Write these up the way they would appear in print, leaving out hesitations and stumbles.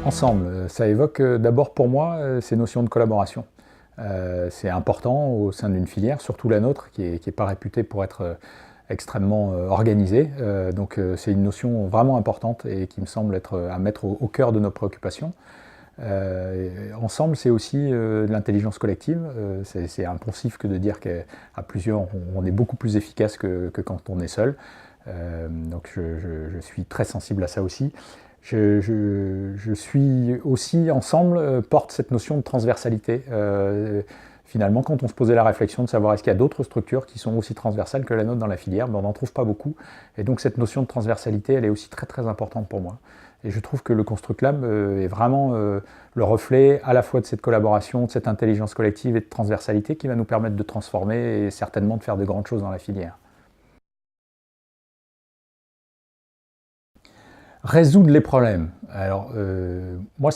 Ensemble, ça évoque d'abord pour moi ces notions de collaboration. C'est important au sein d'une filière, surtout la nôtre, qui n'est pas réputée pour être extrêmement organisée. Donc c'est une notion vraiment importante et qui me semble être à mettre au cœur de nos préoccupations. Ensemble, c'est aussi de l'intelligence collective. C'est impensif que de dire qu'à plusieurs, on est beaucoup plus efficace que quand on est seul. Donc je suis très sensible à ça aussi. Je suis aussi, ensemble, porte cette notion de transversalité. Finalement, quand on se posait la réflexion de savoir est-ce qu'il y a d'autres structures qui sont aussi transversales que la nôtre dans la filière, ben on n'en trouve pas beaucoup. Et donc cette notion de transversalité, elle est aussi très très importante pour moi. Et je trouve que le Construclab est vraiment le reflet à la fois de cette collaboration, de cette intelligence collective et de transversalité qui va nous permettre de transformer et certainement de faire de grandes choses dans la filière. Résoudre les problèmes. Alors, moi,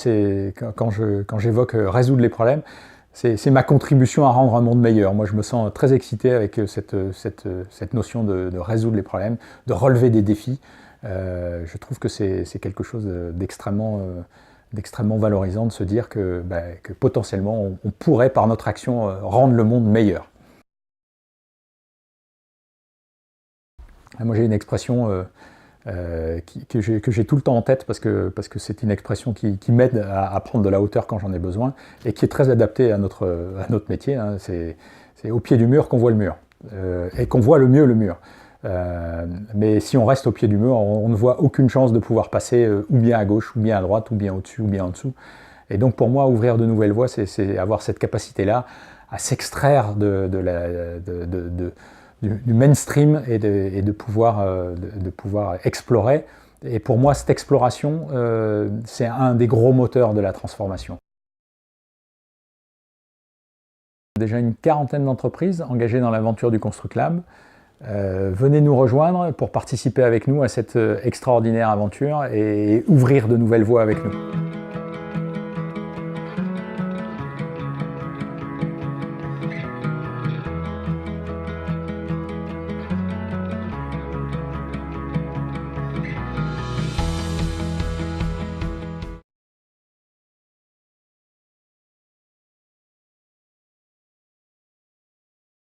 quand j'évoque résoudre les problèmes, c'est ma contribution à rendre un monde meilleur. Moi, je me sens très excité avec cette notion de résoudre les problèmes, de relever des défis. Je trouve que c'est quelque chose d'extrêmement valorisant de se dire que potentiellement, on pourrait, par notre action, rendre le monde meilleur. Moi, j'ai une expression que j'ai tout le temps en tête parce que c'est une expression qui m'aide à prendre de la hauteur quand j'en ai besoin et qui est très adaptée à notre métier. Hein. C'est au pied du mur qu'on voit le mur et qu'on voit le mieux le mur. Mais si on reste au pied du mur, on ne voit aucune chance de pouvoir passer ou bien à gauche, ou bien à droite, ou bien au-dessus, ou bien en dessous. Et donc pour moi, ouvrir de nouvelles voies, c'est avoir cette capacité-là à s'extraire du mainstream et de pouvoir explorer. Et pour moi, cette exploration, c'est un des gros moteurs de la transformation. Déjà une quarantaine d'entreprises engagées dans l'aventure du Construclab. Venez nous rejoindre pour participer avec nous à cette extraordinaire aventure et ouvrir de nouvelles voies avec nous.